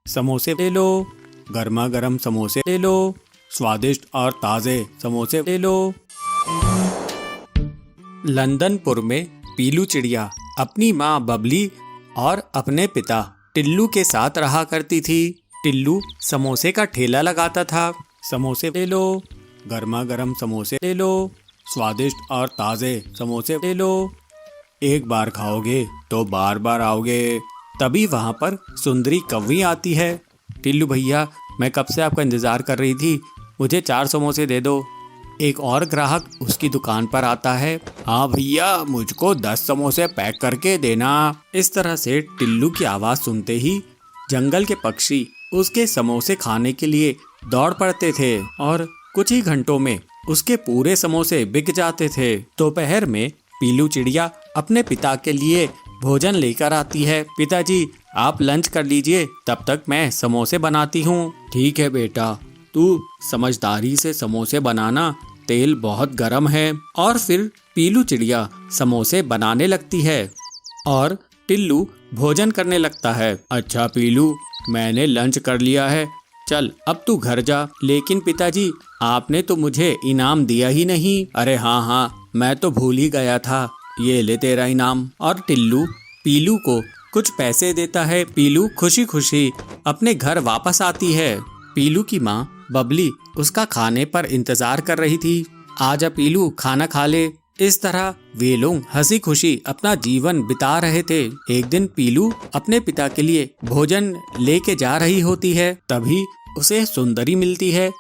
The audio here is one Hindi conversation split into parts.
समोसे ले लो, गर्मा गर्म समोसे ले लो, स्वादिष्ट और ताज़े समोसे ले लो। लंदनपुर में पीलू चिड़िया अपनी माँ बबली और अपने पिता टिल्लू के साथ रहा करती थी। टिल्लू समोसे का ठेला लगाता था। समोसे ले लो, गर्मा गर्म समोसे ले लो, स्वादिष्ट और ताज़े समोसे ले लो। एक बार खाओगे तो बार बार आओगे। तभी वहाँ पर सुंदरी कौवी आती है। टिल्लू भैया, मैं कब से आपका इंतज़ार कर रही थी, मुझे 4 समोसे दे दो। एक और ग्राहक उसकी दुकान पर आता है। हाँ भैया, मुझको 10 समोसे पैक करके देना। इस तरह से टिल्लू की आवाज़ सुनते ही जंगल के पक्षी उसके समोसे खाने के लिए दौड़ पड़ते थे और कुछ ही घंटों में उसके पूरे समोसे बिक जाते थे। दोपहर में पीलू चिड़िया अपने पिता के लिए भोजन लेकर आती है। पिताजी, आप लंच कर लीजिए, तब तक मैं समोसे बनाती हूँ। ठीक है बेटा, तू समझदारी से समोसे बनाना, तेल बहुत गर्म है। और फिर पीलू चिड़िया समोसे बनाने लगती है और टिल्लू भोजन करने लगता है। अच्छा पीलू, मैंने लंच कर लिया है, चल अब तू घर जा। लेकिन पिताजी, आपने तो मुझे इनाम दिया ही नहीं। अरे हाँ, मैं तो भूल ही गया था, ये ले तेरा इनाम। और टिल्लू पीलू को कुछ पैसे देता है। पीलू खुशी खुशी अपने घर वापस आती है। पीलू की माँ बबली उसका खाने पर इंतजार कर रही थी। आजा पीलू, खाना खा ले। इस तरह वे लोग हंसी खुशी अपना जीवन बिता रहे थे। एक दिन पीलू अपने पिता के लिए भोजन लेके जा रही होती है। तभी उसे सुंदरी मिलती है।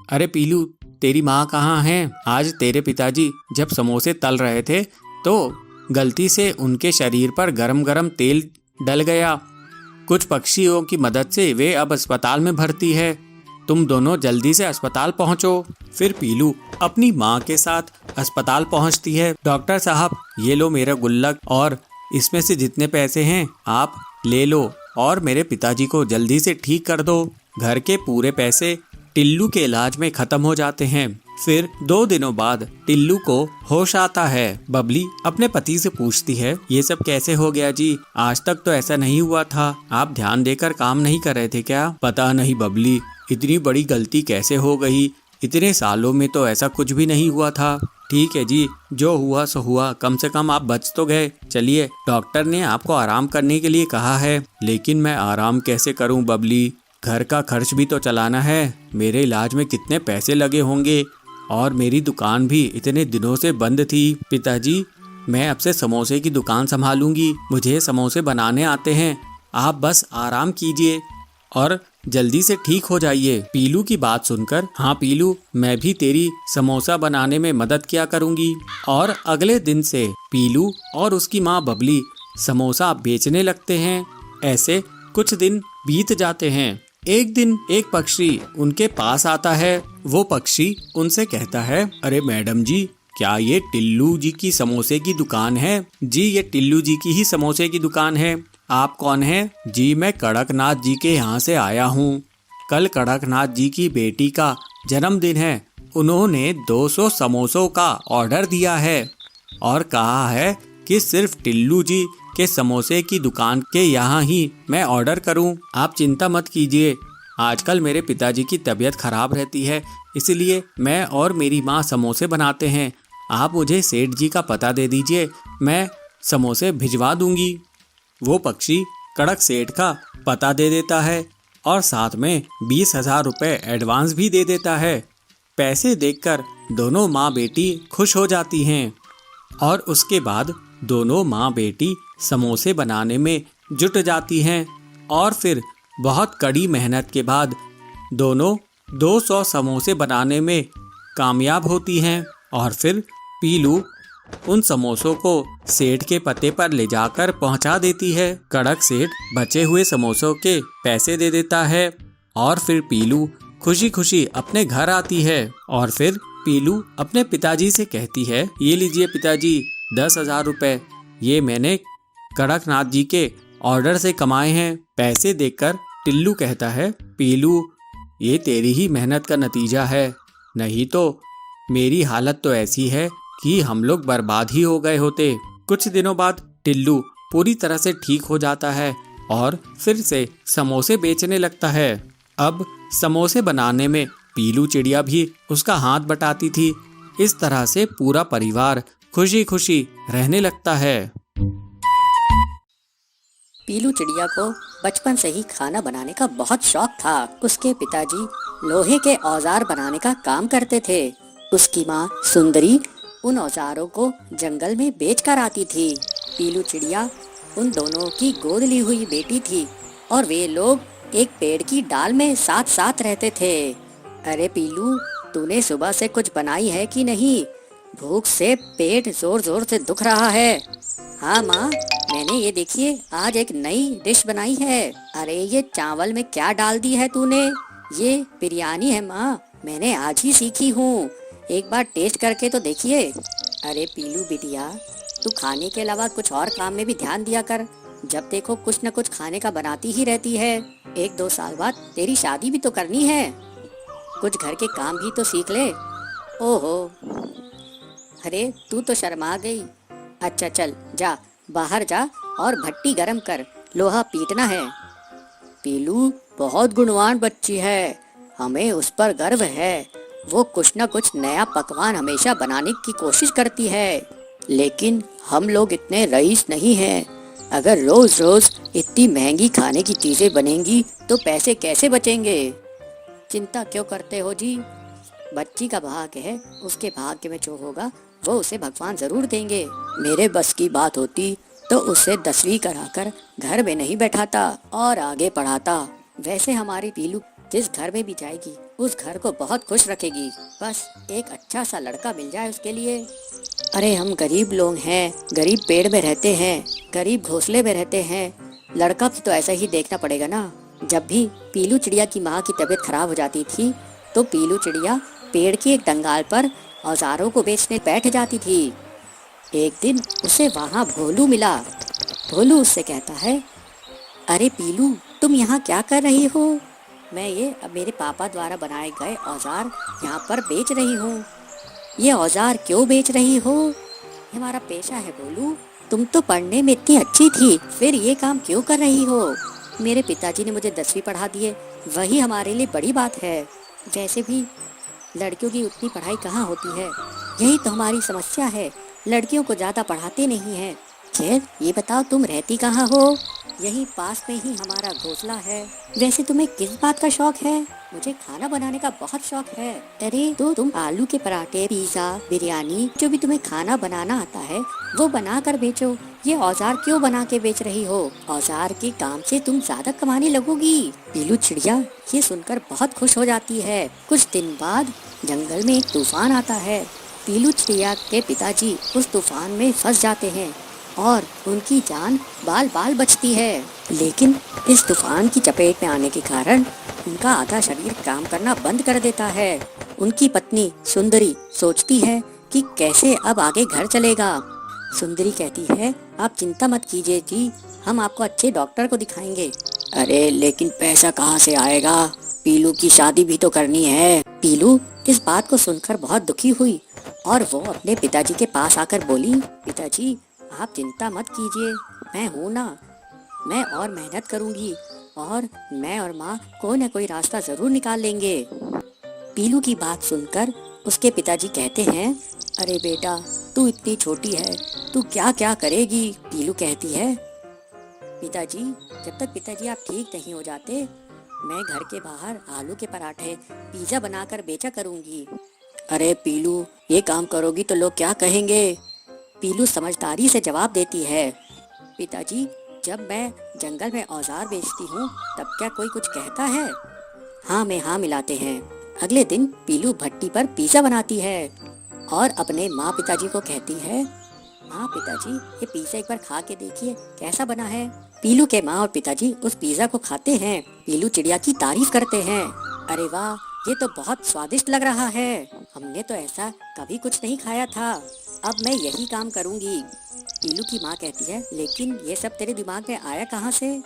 अरे पीलू, तेरी माँ कहाँ है? आज तेरे पिताजी जब समोसे तल रहे थे तो गलती से उनके शरीर पर गरम गरम तेल डल गया। कुछ पक्षियों की मदद से वे अब अस्पताल में भर्ती है। तुम दोनों जल्दी से अस्पताल पहुंचो। फिर पीलू अपनी माँ के साथ अस्पताल पहुंचती है। डॉक्टर साहब, ये लो मेरा गुल्लक और इसमें से जितने पैसे हैं आप ले लो और मेरे पिताजी को जल्दी से ठीक कर दो। घर के पूरे पैसे टिल्लू के इलाज में खत्म हो जाते हैं। फिर 2 दिनों बाद टिल्लू को होश आता है। बबली अपने पति से पूछती है, ये सब कैसे हो गया जी? आज तक तो ऐसा नहीं हुआ था। आप ध्यान देकर काम नहीं कर रहे थे क्या? पता नहीं बबली, इतनी बड़ी गलती कैसे हो गई? इतने सालों में तो ऐसा कुछ भी नहीं हुआ था। ठीक है जी, जो हुआ सो हुआ, कम से कम आप बच तो गए। चलिए, डॉक्टर ने आपको आराम करने के लिए कहा है। लेकिन मैं आराम कैसे करूं बबली? घर का खर्च भी तो चलाना है। मेरे इलाज में कितने पैसे लगे होंगे और मेरी दुकान भी इतने दिनों से बंद थी। पिताजी, मैं अब से समोसे की दुकान संभालूंगी। मुझे समोसे बनाने आते हैं। आप बस आराम कीजिए और जल्दी से ठीक हो जाइए। पीलू की बात सुनकर, हाँ पीलू, मैं भी तेरी समोसा बनाने में मदद किया करूंगी। और अगले दिन से पीलू और उसकी माँ बबली समोसा बेचने लगते हैं। ऐसे कुछ दिन बीत जाते हैं। एक दिन एक पक्षी उनके पास आता है। वो पक्षी उनसे कहता है, अरे मैडम जी, क्या ये टिल्लू जी की समोसे की दुकान है? जी, ये टिल्लू जी की ही समोसे की दुकान है। आप कौन हैं? जी, मैं कड़कनाथ जी के यहाँ से आया हूँ। कल कड़कनाथ जी की बेटी का जन्मदिन है। उन्होंने 200 समोसों का ऑर्डर दिया है और कहा है कि सिर्फ टिल्लू जी के समोसे की दुकान के यहाँ ही मैं ऑर्डर करूँ। आप चिंता मत कीजिए, आजकल मेरे पिताजी की तबीयत खराब रहती है, इसलिए मैं और मेरी माँ समोसे बनाते हैं। आप मुझे सेठ जी का पता दे दीजिए, मैं समोसे भिजवा दूंगी। वो पक्षी कड़क सेठ का पता दे देता है और साथ में 20,000 रुपये एडवांस भी दे देता है। पैसे देखकर दोनों माँ बेटी खुश हो जाती हैं और उसके बाद दोनों माँ बेटी समोसे बनाने में जुट जाती हैं। और फिर बहुत कड़ी मेहनत के बाद दोनों 200 समोसे बनाने में कामयाब होती हैं। और फिर पीलू उन समोसों को सेठ के पते पर ले जाकर पहुंचा देती है। कड़क सेठ बचे हुए समोसों के पैसे दे देता है और फिर पीलू खुशी खुशी अपने घर आती है। और फिर पीलू अपने पिताजी से कहती है, ये लीजिए पिताजी 10,000 रुपये, ये मैंने कड़कनाथ जी के ऑर्डर से कमाए हैं। पैसे देखकर टिल्लू कहता है, पीलू, ये तेरी ही मेहनत का नतीजा है, नहीं तो मेरी हालत तो ऐसी है कि हम लोग बर्बाद ही हो गए होते। कुछ दिनों बाद टिल्लू पूरी तरह से ठीक हो जाता है और फिर से समोसे बेचने लगता है। अब समोसे बनाने में पीलू चिड़िया भी उसका हाथ बटाती थी। इस तरह से पूरा परिवार खुशी खुशी रहने लगता है। पीलू चिड़िया को बचपन से ही खाना बनाने का बहुत शौक था। उसके पिताजी लोहे के औजार बनाने का काम करते थे। उसकी माँ सुंदरी उन औजारों को जंगल में बेच कर आती थी। पीलू चिड़िया उन दोनों की गोद ली हुई बेटी थी और वे लोग एक पेड़ की डाल में साथ साथ रहते थे। अरे पीलू, तूने सुबह से कुछ बनाई है कि नहीं? भूख से पेट जोर जोर से दुख रहा है। हाँ माँ, मैंने ये देखिए आज एक नई डिश बनाई है। अरे ये चावल में क्या डाल दी है तूने? ये बिरयानी है माँ, मैंने आज ही सीखी हूँ। एक बार टेस्ट करके तो देखिए। अरे पीलू बिटिया, तू खाने के अलावा कुछ और काम में भी ध्यान दिया कर। जब देखो कुछ न कुछ खाने का बनाती ही रहती है। 1-2 साल बाद तेरी शादी भी तो करनी है, कुछ घर के काम भी तो सीख ले। ओहो, अरे तू तो शर्मा गई। अच्छा चल जा, बाहर जा और भट्टी गरम कर, लोहा पीटना है। पीलू बहुत गुणवान बच्ची है, हमें उस पर गर्व है। वो कुछ न कुछ नया पकवान हमेशा बनाने की कोशिश करती है। लेकिन हम लोग इतने रईस नहीं हैं। अगर रोज रोज इतनी महंगी खाने की चीजें बनेंगी तो पैसे कैसे बचेंगे? चिंता क्यों करते हो जी? बच्ची का भाग्य है, उसके भाग्य में जो होगा वो उसे भगवान जरूर देंगे। मेरे बस की बात होती तो उसे 10वीं कराकर घर में नहीं बैठाता और आगे पढ़ाता। वैसे हमारी पीलू जिस घर में भी जाएगी उस घर को बहुत खुश रखेगी। बस एक अच्छा सा लड़का मिल जाए उसके लिए। अरे हम गरीब लोग हैं, गरीब पेड़ में रहते हैं, गरीब घोंसले में रहते हैं। लड़का भी तो ऐसा ही देखना पड़ेगा ना। जब भी पीलू चिड़िया की माँ की तबीयत खराब हो जाती थी तो पीलू चिड़िया पेड़ की एक डंगाल पर औजारों को बेचने बैठ जाती थी। एक दिन उसे वहाँ भोलू मिला। भोलू उससे कहता है, अरे पीलू, तुम यहाँ क्या कर रही हो? मैं ये मेरे पापा द्वारा बनाए गए औजार यहाँ पर बेच रही हूँ। ये औजार क्यों बेच रही हो? ये हमारा पेशा है भोलू। तुम तो पढ़ने में इतनी अच्छी थी, फिर ये काम क्यों कर रही हो? मेरे पिताजी ने मुझे 10वीं पढ़ा दिए, वही हमारे लिए बड़ी बात है। वैसे भी लड़कियों की उतनी पढ़ाई कहाँ होती है, यही तो हमारी समस्या है। लड़कियों को ज़्यादा पढ़ाते नहीं हैं। खैर ये बताओ तुम रहती कहाँ हो? यही पास में ही हमारा घोंसला है। वैसे तुम्हें किस बात का शौक है? मुझे खाना बनाने का बहुत शौक है। अरे तो तुम आलू के पराठे, पिज्जा, बिरयानी, जो भी तुम्हें खाना बनाना आता है वो बना कर बेचो। ये औजार क्यों बना के बेच रही हो? औजार के काम से तुम ज्यादा कमाने लगोगी। पीलू चिड़िया ये सुनकर बहुत खुश हो जाती है। कुछ दिन बाद जंगल में एक तूफान आता है। पीलू चिड़िया के पिताजी उस तूफान में फंस जाते हैं और उनकी जान बाल बाल बचती है। लेकिन इस तूफान की चपेट में आने के कारण उनका आधा शरीर काम करना बंद कर देता है। उनकी पत्नी सुंदरी सोचती है कि कैसे अब आगे घर चलेगा। सुंदरी कहती है, आप चिंता मत कीजिए जी, हम आपको अच्छे डॉक्टर को दिखाएंगे। अरे लेकिन पैसा कहाँ से आएगा? पीलू की शादी भी तो करनी है। पीलू इस बात को सुनकर बहुत दुखी हुई और वो अपने पिताजी के पास आकर बोली, पिताजी आप चिंता मत कीजिए, मैं हूँ ना, मैं और मेहनत करूँगी और मैं और माँ कोई न कोई रास्ता जरूर निकाल लेंगे। पीलू की बात सुनकर उसके पिताजी कहते हैं, अरे बेटा तू इतनी छोटी है, तू क्या क्या करेगी? पीलू कहती है, पिताजी जब तक पिताजी आप ठीक नहीं हो जाते मैं घर के बाहर आलू के पराठे, पिज्जा बनाकर बेचा करूँगी। अरे पीलू ये काम करोगी तो लोग क्या कहेंगे? पीलू समझदारी से जवाब देती है, पिताजी जब मैं जंगल में औजार बेचती हूँ तब क्या कोई कुछ कहता है? हाँ में हाँ मिलाते हैं। अगले दिन पीलू भट्टी पर पिज्जा बनाती है और अपने माँ पिताजी को कहती है, माँ पिताजी ये पिज्जा एक बार खा के देखिए कैसा बना है। पीलू के माँ और पिताजी उस पिज्जा को खाते हैं। पीलू चिड़िया की तारीफ करते हैं, अरे वाह ये तो बहुत स्वादिष्ट लग रहा है, हमने तो ऐसा कभी कुछ नहीं खाया था, अब मैं यही काम करूँगी। पीलू की माँ कहती है, लेकिन ये सब तेरे दिमाग में आया कहाँ से?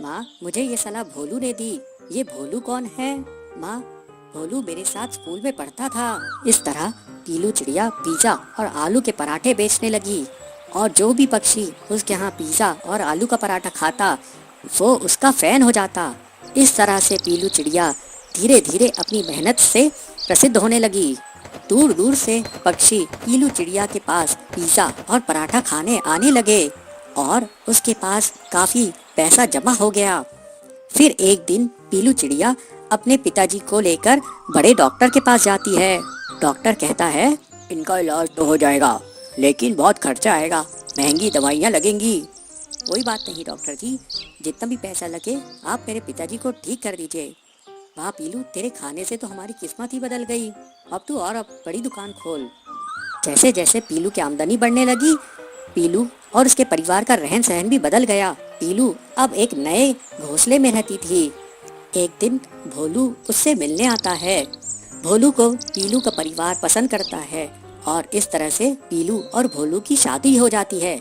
माँ मुझे ये सलाह भोलू ने दी। ये भोलू कौन है? माँ भोलू मेरे साथ स्कूल में पढ़ता था। इस तरह पीलू चिड़िया पिज्जा और आलू के पराठे बेचने लगी और जो भी पक्षी उसके यहाँ पिज्जा और आलू का पराठा खाता वो उसका फैन हो जाता। इस तरह से पीलू चिड़िया धीरे धीरे अपनी मेहनत से प्रसिद्ध होने लगी। दूर दूर से पक्षी पीलू चिड़िया के पास पिज़्ज़ा और पराठा खाने आने लगे और उसके पास काफ़ी पैसा जमा हो गया। फिर एक दिन पीलू चिड़िया अपने पिताजी को लेकर बड़े डॉक्टर के पास जाती है। डॉक्टर कहता है, इनका इलाज तो हो जाएगा, लेकिन बहुत खर्चा आएगा, महंगी दवाइयाँ लगेंगी। कोई बात नहीं डॉक्टर जी, जितना भी पैसा लगे आप मेरे पिताजी को ठीक कर दीजिए। वाह पीलू, तेरे खाने से तो हमारी किस्मत ही बदल गई। अब तू और अब बड़ी दुकान खोल। जैसे जैसे पीलू की आमदनी बढ़ने लगी, पीलू और उसके परिवार का रहन सहन भी बदल गया। पीलू अब एक नए घोंसले में रहती थी। एक दिन भोलू उससे मिलने आता है। भोलू को पीलू का परिवार पसंद करता है और इस तरह से पीलू और भोलू की शादी हो जाती है।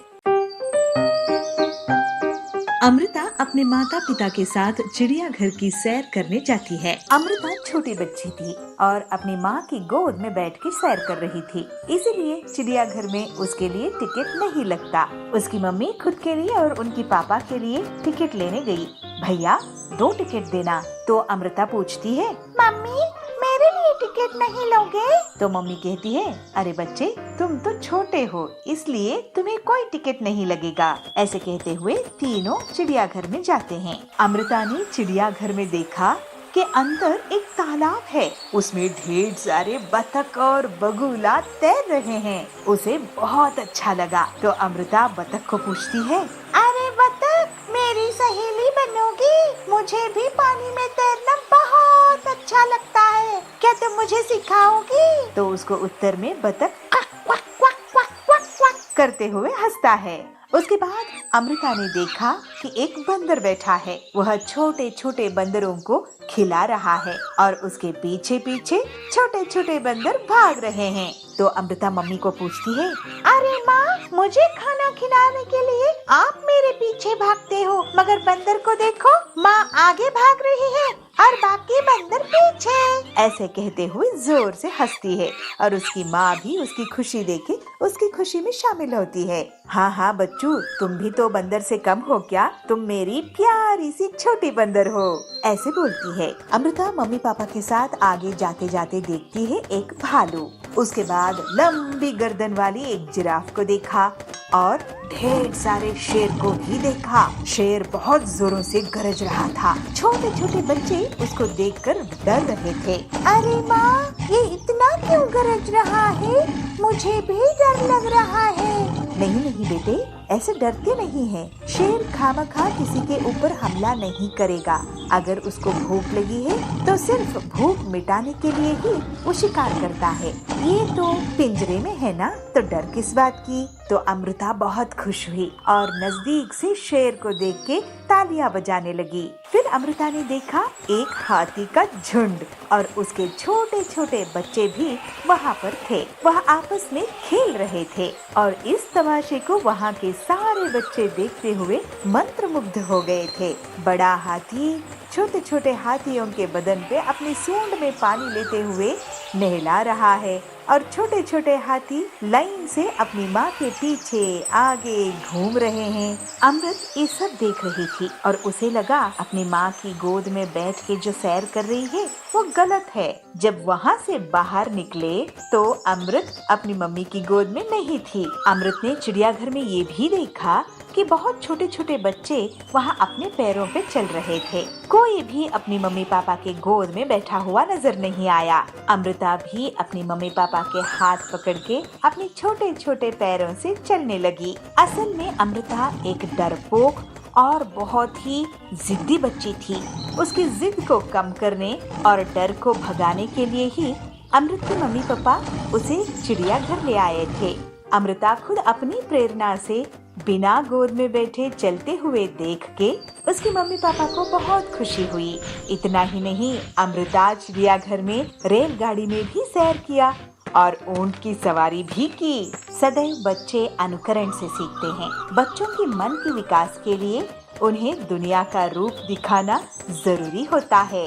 अमृता अपने माता पिता के साथ चिड़ियाघर की सैर करने जाती है। अमृता छोटी बच्ची थी और अपनी माँ की गोद में बैठ के सैर कर रही थी, इसीलिए चिड़ियाघर में उसके लिए टिकट नहीं लगता। उसकी मम्मी खुद के लिए और उनकी पापा के लिए टिकट लेने गई। भैया 2 टिकट देना। तो अमृता पूछती है, मम्मी मेरे लिए टिकट नहीं लोगे? तो मम्मी कहती है, अरे बच्चे तुम तो छोटे हो, इसलिए तुम्हें कोई टिकट नहीं लगेगा। ऐसे कहते हुए तीनों चिड़ियाघर में जाते हैं। अमृता ने चिड़ियाघर में देखा कि अंदर एक तालाब है, उसमें ढेर सारे बतख और बगुला तैर रहे हैं। उसे बहुत अच्छा लगा तो अमृता बतख को पूछती है, अरे बतख मेरी सहेली बनोगी? मुझे भी पानी में तैरना बहुत अच्छा लगता है, क्या तुम मुझे सिखाओगी? तो उसको उत्तर में बतख क्वक क्वक क्वक क्वक क्वक क्वक करते हुए हंसता है। उसके बाद अमृता ने देखा कि एक बंदर बैठा है, वह छोटे छोटे बंदरों को खिला रहा है और उसके पीछे पीछे छोटे छोटे बंदर भाग रहे हैं। तो अमृता मम्मी को पूछती है, अरे माँ मुझे खाना खिलाने के लिए आप मेरे पीछे भागते हो, मगर बंदर को देखो, माँ आगे भाग रही है और बाकी बंदर पीछे। ऐसे कहते हुए जोर से हंसती है और उसकी माँ भी उसकी खुशी देखे उसकी खुशी में शामिल होती है। हाँ हाँ बच्चू, तुम भी तो बंदर से कम हो क्या? तुम मेरी प्यारी सी छोटी बंदर हो, ऐसे बोलती है। अमृता मम्मी पापा के साथ आगे जाते जाते देखती है एक भालू। उसके बाद लंबी गर्दन वाली एक जिराफ को देखा और ढेर सारे शेर को भी देखा। शेर बहुत जोरों से गरज रहा था। छोटे छोटे बच्चे उसको देखकर डर रहे थे। अरे माँ ये इतना क्यों गरज रहा है? मुझे भी डर लग रहा है। नहीं नहीं बेटे, ऐसे डरते नहीं हैं। शेर खामखा किसी के ऊपर हमला नहीं करेगा। अगर उसको भूख लगी है तो सिर्फ भूख मिटाने के लिए ही वो शिकार करता है। ये तो पिंजरे में है ना, तो डर किस बात की? तो अमृता बहुत खुश हुई और नजदीक से शेर को देख के तालियां बजाने लगी। फिर अमृता ने देखा एक हाथी का झुंड और उसके छोटे छोटे बच्चे भी वहाँ पर थे। वह आपस में खेल रहे थे और इस तमाशे को वहाँ के सारे बच्चे देखते हुए मंत्रमुग्ध हो गए थे। बड़ा हाथी छोटे छोटे हाथियों के बदन पे अपनी सूंड में पानी लेते हुए नहला रहा है और छोटे छोटे हाथी लाइन से अपनी माँ के पीछे आगे घूम रहे हैं। अमृत ये सब देख रही थी और उसे लगा अपनी माँ की गोद में बैठ के जो सैर कर रही है वो गलत है। जब वहाँ से बाहर निकले तो अमृत अपनी मम्मी की गोद में नहीं थी। अमृत ने चिड़ियाघर में ये भी देखा कि बहुत छोटे छोटे बच्चे वहाँ अपने पैरों पे चल रहे थे। कोई भी अपनी मम्मी पापा के गोद में बैठा हुआ नजर नहीं आया। अमृता भी अपनी मम्मी पापा के हाथ पकड़ के अपने छोटे छोटे पैरों से चलने लगी। असल में अमृता एक डरपोक और बहुत ही जिद्दी बच्ची थी। उसकी जिद को कम करने और डर को भगाने के लिए ही अमृत के मम्मी पापा उसे चिड़ियाघर ले आए थे। अमृता खुद अपनी प्रेरणा से बिना गोद में बैठे चलते हुए देख के उसकी मम्मी पापा को बहुत खुशी हुई। इतना ही नहीं, अमृता चिड़ियाघर में रेलगाड़ी में भी सैर किया और ऊंट की सवारी भी की। सदैव बच्चे अनुकरण से सीखते हैं। बच्चों के मन के विकास के लिए उन्हें दुनिया का रूप दिखाना जरूरी होता है।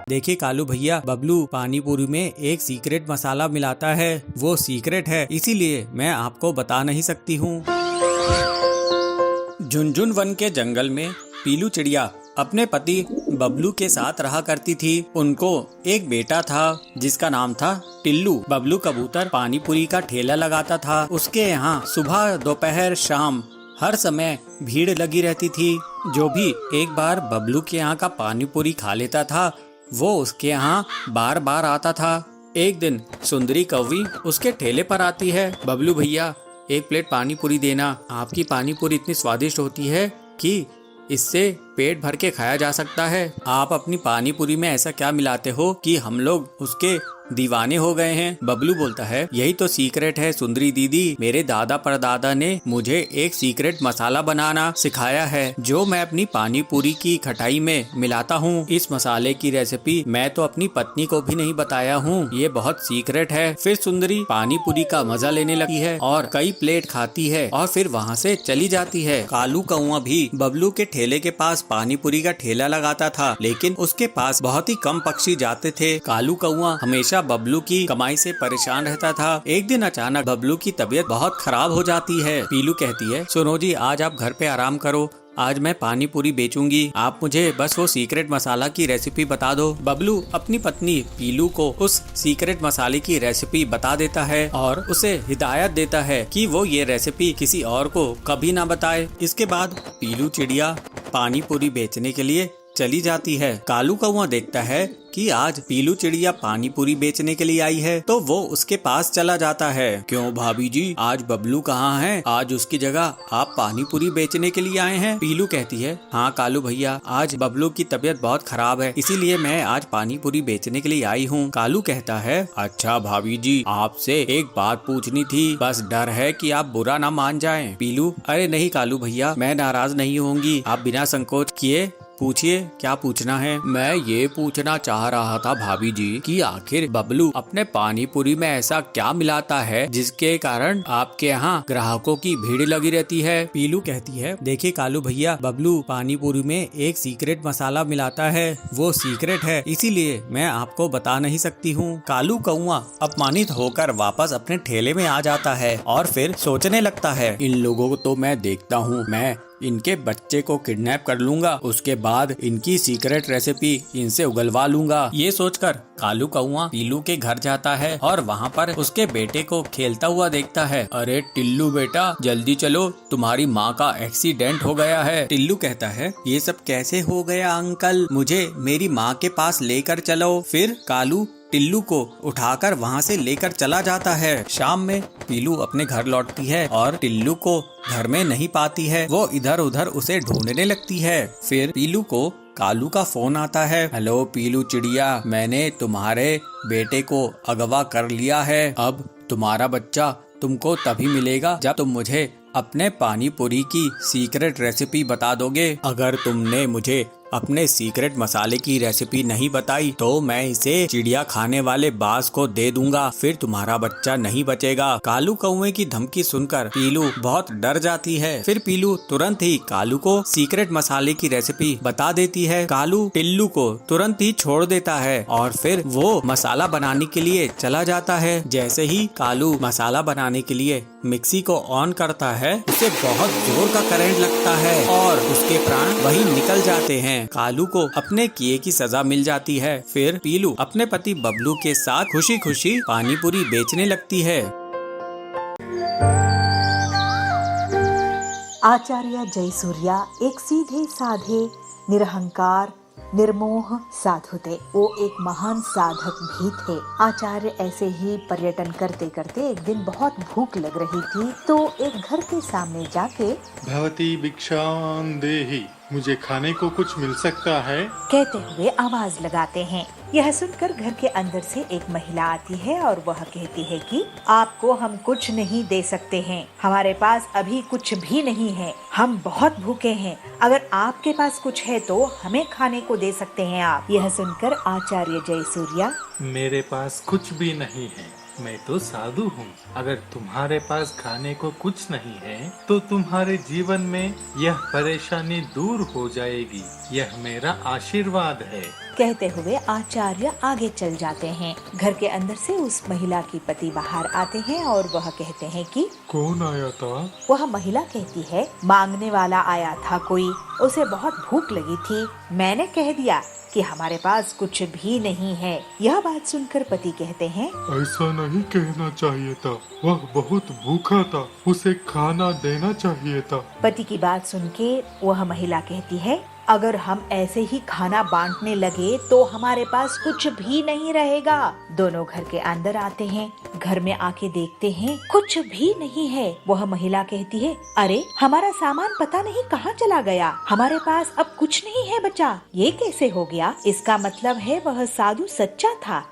देखिए कालू भैया, बबलू पानी पूरी में एक सीक्रेट मसाला मिलाता है। वो सीक्रेट है, इसीलिए मैं आपको बता नहीं सकती हूँ। झुनझुन वन के जंगल में पीलू चिड़िया अपने पति बबलू के साथ रहा करती थी। उनको एक बेटा था जिसका नाम था टिल्लू। बबलू कबूतर पानी पूरी का ठेला लगाता था। उसके यहाँ सुबह दोपहर शाम हर समय भीड़ लगी रहती थी। जो भी एक बार बबलू के यहाँ का पानी पूरी खा लेता था वो उसके यहाँ बार बार आता था। एक दिन सुंदरी कौवी उसके ठेले पर आती है। बबलू भैया, एक प्लेट पानी पूरी देना। आपकी पानी पूरी इतनी स्वादिष्ट होती है कि इससे पेट भर के खाया जा सकता है। आप अपनी पानी पूरी में ऐसा क्या मिलाते हो कि हम लोग उसके दीवाने हो गए हैं। बबलू बोलता है, यही तो सीक्रेट है सुंदरी दीदी। मेरे दादा परदादा ने मुझे एक सीक्रेट मसाला बनाना सिखाया है जो मैं अपनी पानी पूरी की खटाई में मिलाता हूँ। इस मसाले की रेसिपी मैं तो अपनी पत्नी को भी नहीं बताया हूँ, ये बहुत सीक्रेट है। फिर सुंदरी पानी पूरी का मजा लेने लगी है और कई प्लेट खाती है और फिर वहाँ से चली जाती है। कालू कौआ भी बबलू के ठेले के पास पानी पूरी का ठेला लगाता था, लेकिन उसके पास बहुत ही कम पक्षी जाते थे। कालू कौआ हमेशा बबलू की कमाई से परेशान रहता था। एक दिन अचानक बबलू की तबीयत बहुत खराब हो जाती है। पीलू कहती है, सुनो जी, आज आप घर पे आराम करो, आज मैं पानी पूरी बेचूंगी। आप मुझे बस वो सीक्रेट मसाला की रेसिपी बता दो। बबलू अपनी पत्नी पीलू को उस सीक्रेट मसाले की रेसिपी बता देता है और उसे हिदायत देता है कि वो ये रेसिपी किसी और को कभी ना बताए। इसके बाद पीलू चिड़िया पानी पूरी बेचने के लिए चली जाती है। कालू कौआ देखता है कि आज पीलू चिड़िया पानी पूरी बेचने के लिए आई है तो वो उसके पास चला जाता है। क्यों भाभी जी, आज बबलू कहाँ है? आज उसकी जगह आप पानी पूरी बेचने के लिए आए हैं? पीलू कहती है, हाँ कालू भैया, आज बबलू की तबीयत बहुत खराब है, इसीलिए मैं आज पानी पूरी बेचने के लिए आई हूँ। कालू कहता है, अच्छा भाभी जी, आपसे एक बात पूछनी थी, बस डर है कि आप बुरा ना मान जाएं। पीलू, अरे नहीं कालू भैया, मैं नाराज नहीं होंगी, आप बिना संकोच किए पूछिए, क्या पूछना है? मैं ये पूछना चाह रहा था भाभी जी कि आखिर बबलू अपने पानी पूरी में ऐसा क्या मिलाता है जिसके कारण आपके यहाँ ग्राहकों की भीड़ लगी रहती है। पीलू कहती है, देखिए कालू भैया, बबलू पानी पूरी में एक सीक्रेट मसाला मिलाता है, वो सीक्रेट है, इसीलिए मैं आपको बता नहीं सकती हूँ। कालू कौआ अपमानित होकर वापस अपने ठेले में आ जाता है और फिर सोचने लगता है, इन लोगों को तो मैं देखता हूँ, मैं इनके बच्चे को किडनैप कर लूंगा, उसके बाद इनकी सीक्रेट रेसिपी इनसे उगलवा लूंगा। ये सोचकर कालू कौआ पीलू के घर जाता है और वहाँ पर उसके बेटे को खेलता हुआ देखता है। अरे टिल्लू बेटा, जल्दी चलो, तुम्हारी माँ का एक्सीडेंट हो गया है। टिल्लू कहता है, ये सब कैसे हो गया अंकल, मुझे मेरी माँ के पास लेकर चलो। फिर कालू टिल्लू को उठाकर वहाँ से लेकर चला जाता है। शाम में पीलू अपने घर लौटती है और टिल्लू को घर में नहीं पाती है। वो इधर उधर उसे ढूंढने लगती है। फिर पीलू को कालू का फोन आता है। हेलो पीलू चिड़िया, मैंने तुम्हारे बेटे को अगवा कर लिया है। अब तुम्हारा बच्चा तुमको तभी मिलेगा जब तुम मुझे अपने पानी पूरी की सीक्रेट रेसिपी बता दोगे। अगर तुमने मुझे अपने सीक्रेट मसाले की रेसिपी नहीं बताई तो मैं इसे चिड़िया खाने वाले बाज को दे दूंगा, फिर तुम्हारा बच्चा नहीं बचेगा। कालू कौवे की धमकी सुनकर पीलू बहुत डर जाती है। फिर पीलू तुरंत ही कालू को सीक्रेट मसाले की रेसिपी बता देती है। कालू टिल्लू को तुरंत ही छोड़ देता है और फिर वो मसाला बनाने के लिए चला जाता है। जैसे ही कालू मसाला बनाने के लिए मिक्सी को ऑन करता है, उसे बहुत जोर का करंट लगता है और उसके प्राण वहीं निकल जाते हैं। कालू को अपने किए की सजा मिल जाती है। फिर पीलू अपने पति बबलू के साथ खुशी खुशी पानी पूरी बेचने लगती है। आचार्य जयसूर्या एक सीधे साधे निरहंकार निर्मोह साधु थे। वो एक महान साधक भी थे। आचार्य ऐसे ही पर्यटन करते करते एक दिन बहुत भूख लग रही थी तो एक घर के सामने जाके भवती भिक्षां देहि, मुझे खाने को कुछ मिल सकता है? कहते हुए आवाज लगाते हैं। यह सुनकर घर के अंदर से एक महिला आती है और वह कहती है कि आपको हम कुछ नहीं दे सकते हैं, हमारे पास अभी कुछ भी नहीं है, हम बहुत भूखे हैं, अगर आपके पास कुछ है तो हमें खाने को दे सकते हैं आप। यह सुनकर आचार्य जयसूर्या, मेरे पास कुछ भी नहीं है, मैं तो साधु हूँ, अगर तुम्हारे पास खाने को कुछ नहीं है तो तुम्हारे जीवन में यह परेशानी दूर हो जाएगी, यह मेरा आशीर्वाद है। कहते हुए आचार्य आगे चल जाते हैं। घर के अंदर से उस महिला की पति बाहर आते हैं और वह कहते हैं कि कौन आया था? वह महिला कहती है, मांगने वाला आया था कोई, उसे बहुत भूख लगी थी, मैंने कह दिया कि हमारे पास कुछ भी नहीं है। यह बात सुनकर पति कहते हैं, ऐसा नहीं कहना चाहिए था, वह बहुत भूखा था, उसे खाना देना चाहिए था। पति की बात सुन के वह महिला कहती है, अगर हम ऐसे ही खाना बांटने लगे तो हमारे पास कुछ भी नहीं रहेगा। दोनों घर के अंदर आते हैं, घर में आके देखते हैं कुछ भी नहीं है। वह महिला कहती है, अरे हमारा सामान पता नहीं कहाँ चला गया, हमारे पास अब कुछ नहीं है बचा, ये कैसे हो गया? इसका मतलब है वह साधु सच्चा था,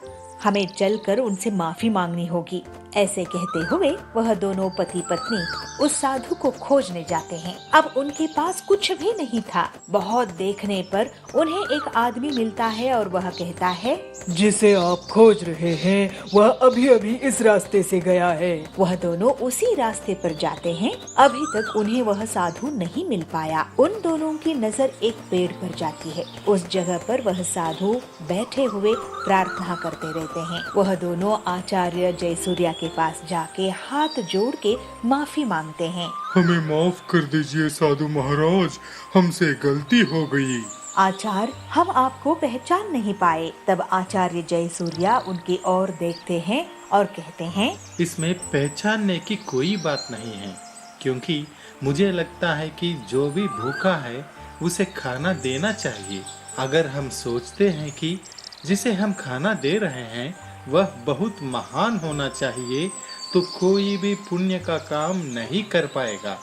हमें चलकर उनसे माफी मांगनी होगी। ऐसे कहते हुए वह दोनों पति पत्नी उस साधु को खोजने जाते हैं। अब उनके पास कुछ भी नहीं था। बहुत देखने पर उन्हें एक आदमी मिलता है और वह कहता है, जिसे आप खोज रहे हैं वह अभी अभी इस रास्ते से गया है। वह दोनों उसी रास्ते पर जाते हैं। अभी तक उन्हें वह साधु नहीं मिल पाया। उन दोनों की नजर एक पेड़ पर जाती है। उस जगह पर वह साधु बैठे हुए प्रार्थना करते रहते हैं। वह दोनों आचार्य जयसूर्या के पास जाके हाथ जोड़ के माफी मांगते हैं। हमें माफ कर दीजिए साधु महाराज, हमसे गलती हो गई। आचार्य, हम आपको पहचान नहीं पाए। तब आचार्य जयसूर्या उनकी ओर देखते हैं और कहते हैं, इसमें पहचानने की कोई बात नहीं है, क्योंकि मुझे लगता है कि जो भी भूखा है उसे खाना देना चाहिए। अगर हम सोचते हैं कि जिसे हम खाना दे रहे हैं वह बहुत महान होना चाहिए, तो कोई भी पुण्य का काम नहीं कर पाएगा।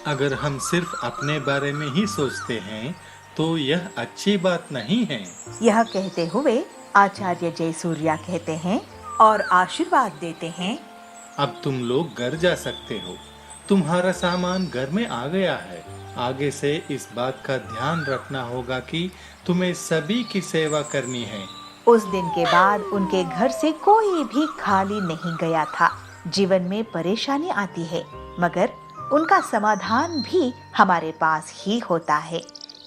अगर हम सिर्फ अपने बारे में ही सोचते हैं तो यह अच्छी बात नहीं है। यह कहते हुए आचार्य जयसूर्या कहते हैं और आशीर्वाद देते हैं, अब तुम लोग घर जा सकते हो, तुम्हारा सामान घर में आ गया है। आगे से इस बात का ध्यान रखना होगा कि तुम्हें सभी की सेवा करनी है। उस दिन के बाद उनके घर से कोई भी खाली नहीं गया था। जीवन में परेशानी आती है, मगर उनका समाधान भी हमारे पास ही होता है।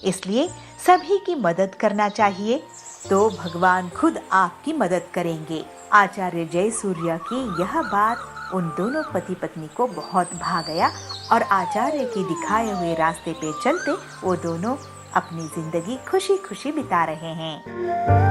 इसलिए सभी की मदद करना चाहिए, तो भगवान खुद आपकी मदद करेंगे। आचार्य जयसूर्या की यह बात उन दोनों पति पत्नी को बहुत भा गया और आचार्य के दिखाए हुए रास्ते पे चलते वो दोनों अपनी जिंदगी खुशी खुशी बिता रहे हैं।